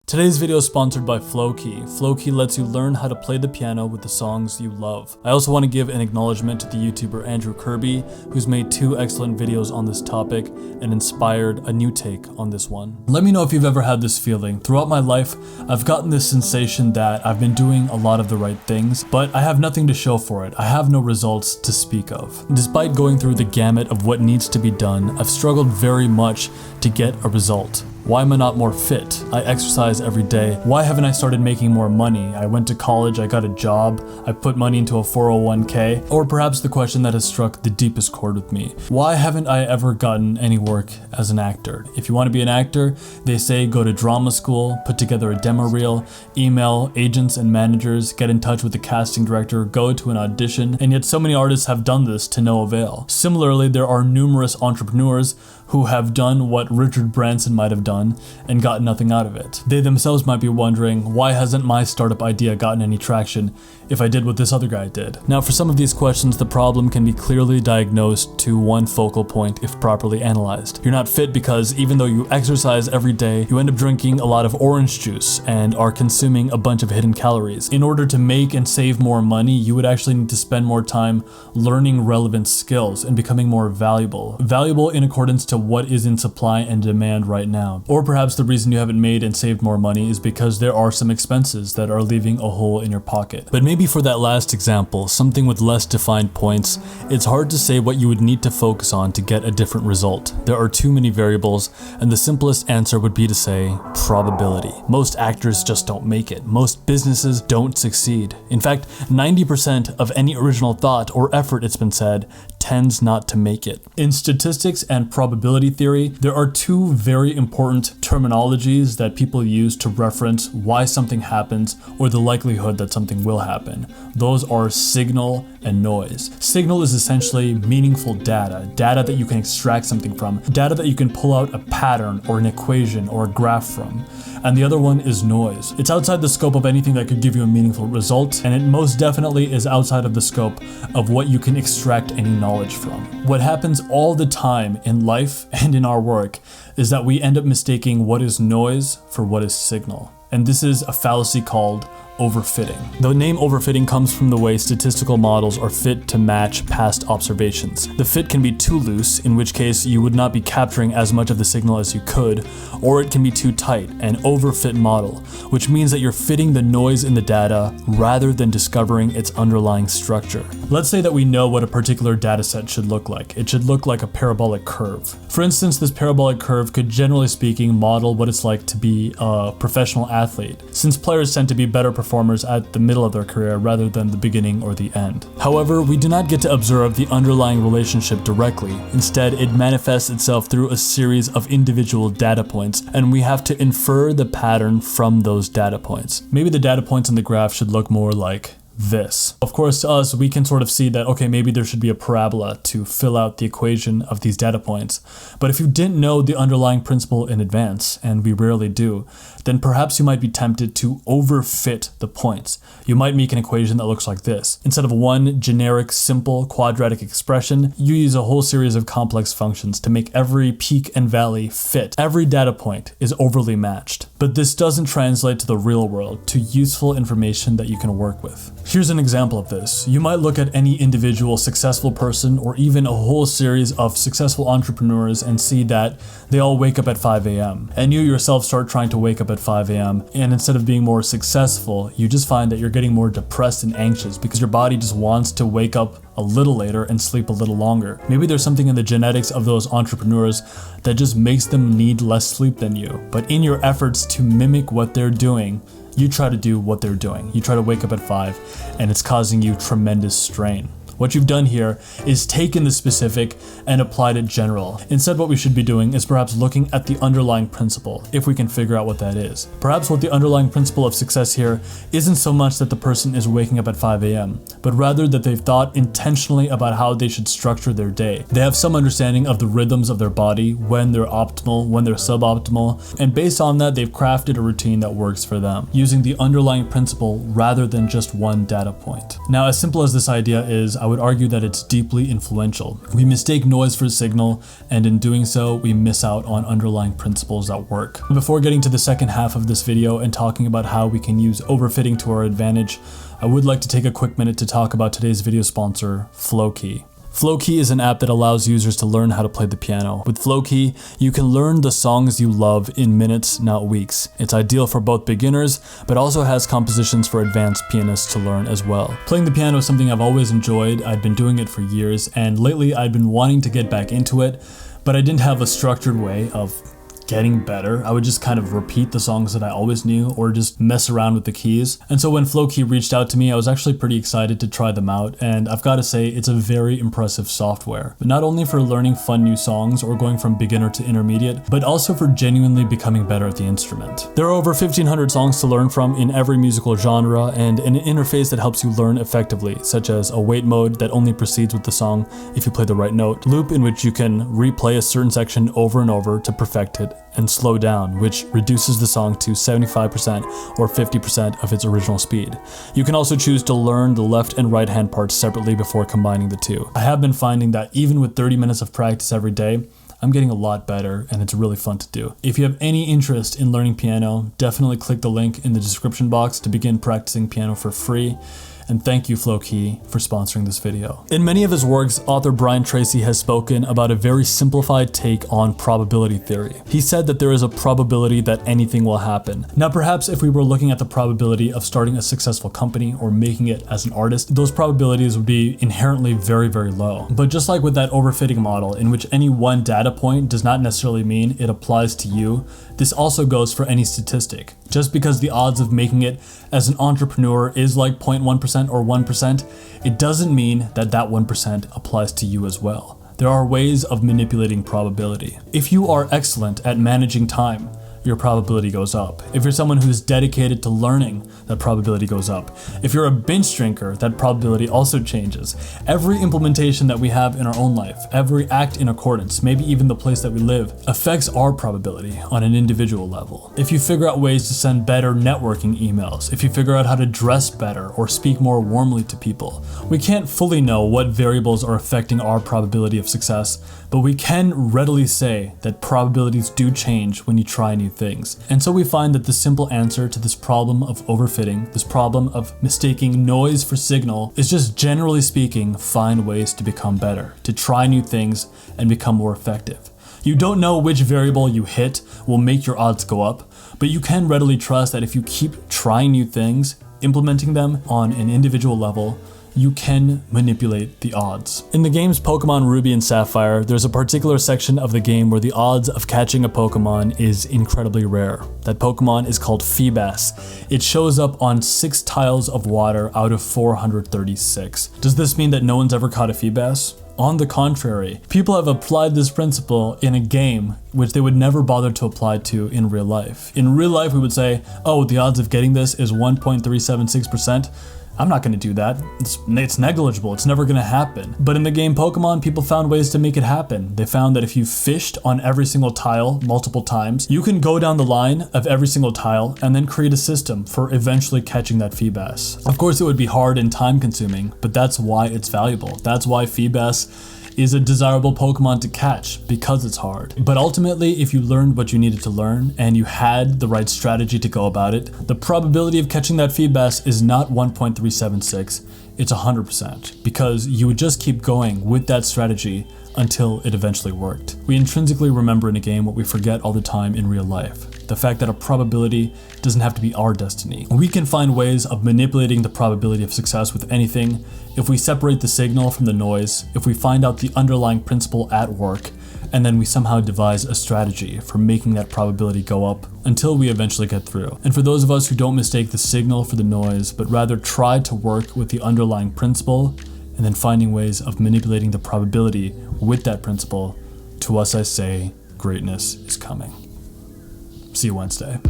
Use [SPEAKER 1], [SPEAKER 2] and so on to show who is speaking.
[SPEAKER 1] Today's video is sponsored by Flowkey. Flowkey lets you learn how to play the piano with the songs you love. I also want to give an acknowledgement to the YouTuber Andrew Kirby, who's made 2 excellent videos on this topic and inspired a new take on this one. Let me know if you've ever had this feeling. Throughout my life, I've gotten this sensation that I've been doing a lot of the right things, but I have nothing to show for it. I have no results to speak of. Despite going through the gamut of what needs to be done, I've struggled very much to get a result. Why am I not more fit? I exercise every day. Why haven't I started making more money? I went to college, I got a job, I put money into a 401k. Or perhaps the question that has struck the deepest chord with me. Why haven't I ever gotten any work as an actor? If you want to be an actor, they say go to drama school, put together a demo reel, email agents and managers, get in touch with the casting director, go to an audition, and yet so many artists have done this to no avail. Similarly, there are numerous entrepreneurs who have done what Richard Branson might have done and got nothing out of it. They themselves might be wondering, why hasn't my startup idea gotten any traction if I did what this other guy did? Now, for some of these questions, the problem can be clearly diagnosed to one focal point if properly analyzed. You're not fit because even though you exercise every day, you end up drinking a lot of orange juice and are consuming a bunch of hidden calories. In order to make and save more money, you would actually need to spend more time learning relevant skills and becoming more valuable. Valuable in accordance to what is in supply and demand right now. Or perhaps the reason you haven't made and saved more money is because there are some expenses that are leaving a hole in your pocket. But maybe for that last example, something with less defined points, it's hard to say what you would need to focus on to get a different result. There are too many variables, and the simplest answer would be to say probability. Most actors just don't make it. Most businesses don't succeed. In fact, 90% of any original thought or effort, it's been said, tends not to make it. In statistics and probability theory, there are 2 very important terminologies that people use to reference why something happens or the likelihood that something will happen. Those are signal and noise. Signal is essentially meaningful data that you can extract something from, data that you can pull out a pattern or an equation or a graph from. And the other one is noise. It's outside the scope of anything that could give you a meaningful result, and it most definitely is outside of the scope of what you can extract any knowledge from. What happens all the time in life and in our work is that we end up mistaking what is noise for what is signal. And this is a fallacy called overfitting. The name overfitting comes from the way statistical models are fit to match past observations. The fit can be too loose, in which case you would not be capturing as much of the signal as you could, or it can be too tight, an overfit model, which means that you're fitting the noise in the data rather than discovering its underlying structure. Let's say that we know what a particular data set should look like. It should look like a parabolic curve. For instance, this parabolic curve could, generally speaking, model what it's like to be a professional athlete, since players tend to be better performers at the middle of their career rather than the beginning or the end. However, we do not get to observe the underlying relationship directly. Instead, it manifests itself through a series of individual data points, and we have to infer the pattern from those data points. Maybe the data points in the graph should look more like this. Of course, to us, we can sort of see that, okay, maybe there should be a parabola to fill out the equation of these data points. But if you didn't know the underlying principle in advance, and we rarely do, then perhaps you might be tempted to overfit the points. You might make an equation that looks like this. Instead of one generic, simple quadratic expression, you use a whole series of complex functions to make every peak and valley fit. Every data point is overly matched. But this doesn't translate to the real world, to useful information that you can work with. Here's an example of this. You might look at any individual successful person or even a whole series of successful entrepreneurs and see that they all wake up at 5 a.m. And you yourself start trying to wake up at 5 a.m. and instead of being more successful, you just find that you're getting more depressed and anxious because your body just wants to wake up a little later and sleep a little longer. Maybe there's something in the genetics of those entrepreneurs that just makes them need less sleep than you. But in your efforts to mimic what they're doing, you try to do what they're doing. You try to wake up at 5 and it's causing you tremendous strain. What you've done here is taken the specific and applied it general. Instead, what we should be doing is perhaps looking at the underlying principle, if we can figure out what that is. Perhaps what the underlying principle of success here isn't so much that the person is waking up at 5 a.m., but rather that they've thought intentionally about how they should structure their day. They have some understanding of the rhythms of their body, when they're optimal, when they're suboptimal, and based on that, they've crafted a routine that works for them, using the underlying principle rather than just one data point. Now, as simple as this idea is, I would argue that it's deeply influential. We mistake noise for signal, and in doing so, we miss out on underlying principles that work. Before getting to the second half of this video and talking about how we can use overfitting to our advantage, I would like to take a quick minute to talk about today's video sponsor, Flowkey. Flowkey is an app that allows users to learn how to play the piano. With Flowkey, you can learn the songs you love in minutes, not weeks. It's ideal for both beginners, but also has compositions for advanced pianists to learn as well. Playing the piano is something I've always enjoyed. I'd been doing it for years, and lately I'd been wanting to get back into it, but I didn't have a structured way of getting better. I would just kind of repeat the songs that I always knew or just mess around with the keys. And so when Flowkey reached out to me, I was actually pretty excited to try them out, and I've got to say it's a very impressive software. But not only for learning fun new songs or going from beginner to intermediate, but also for genuinely becoming better at the instrument. There are over 1,500 songs to learn from in every musical genre, and an interface that helps you learn effectively, such as a wait mode that only proceeds with the song if you play the right note, loop in which you can replay a certain section over and over to perfect it, and slow down, which reduces the song to 75% or 50% of its original speed. You can also choose to learn the left and right hand parts separately before combining the two. I have been finding that even with 30 minutes of practice every day, I'm getting a lot better, and it's really fun to do. If you have any interest in learning piano, definitely click the link in the description box to begin practicing piano for free. And thank you, Flowkey, for sponsoring this video. In many of his works, author Brian Tracy has spoken about a very simplified take on probability theory. He said that there is a probability that anything will happen. Now, perhaps if we were looking at the probability of starting a successful company or making it as an artist, those probabilities would be inherently very, very low. But just like with that overfitting model, in which any one data point does not necessarily mean it applies to you, this also goes for any statistic. Just because the odds of making it as an entrepreneur is like 0.1% or 1%, it doesn't mean that that 1% applies to you as well. There are ways of manipulating probability. If you are excellent at managing time, your probability goes up. If you're someone who's dedicated to learning, that probability goes up. If you're a binge drinker, that probability also changes. Every implementation that we have in our own life, every act in accordance, maybe even the place that we live, affects our probability on an individual level. If you figure out ways to send better networking emails, if you figure out how to dress better or speak more warmly to people, we can't fully know what variables are affecting our probability of success, but we can readily say that probabilities do change when you try new things. And so we find that the simple answer to this problem of overfitting, this problem of mistaking noise for signal, is just generally speaking, find ways to become better, to try new things and become more effective. You don't know which variable you hit will make your odds go up, but you can readily trust that if you keep trying new things, implementing them on an individual level, you can manipulate the odds. In the games Pokemon Ruby and Sapphire, there's a particular section of the game where the odds of catching a Pokemon is incredibly rare. That Pokemon is called Feebas. It shows up on 6 tiles of water out of 436. Does this mean that no one's ever caught a Feebas? On the contrary, people have applied this principle in a game which they would never bother to apply to in real life. In real life, we would say, oh, the odds of getting this is 1.376%. I'm not going to do that. It's negligible. It's never going to happen. But in the game Pokemon, people found ways to make it happen. They found that if you fished on every single tile multiple times, you can go down the line of every single tile and then create a system for eventually catching that Feebas. Of course, it would be hard and time consuming, but that's why it's valuable. That's why Feebas is a desirable Pokemon to catch, because it's hard. But ultimately, if you learned what you needed to learn and you had the right strategy to go about it, the probability of catching that Feebas is not 1.376, it's 100%, because you would just keep going with that strategy until it eventually worked. We intrinsically remember in a game what we forget all the time in real life. The fact that a probability doesn't have to be our destiny. We can find ways of manipulating the probability of success with anything if we separate the signal from the noise, if we find out the underlying principle at work, and then we somehow devise a strategy for making that probability go up until we eventually get through. And for those of us who don't mistake the signal for the noise, but rather try to work with the underlying principle, and then finding ways of manipulating the probability with that principle, to us I say, greatness is coming. See you Wednesday.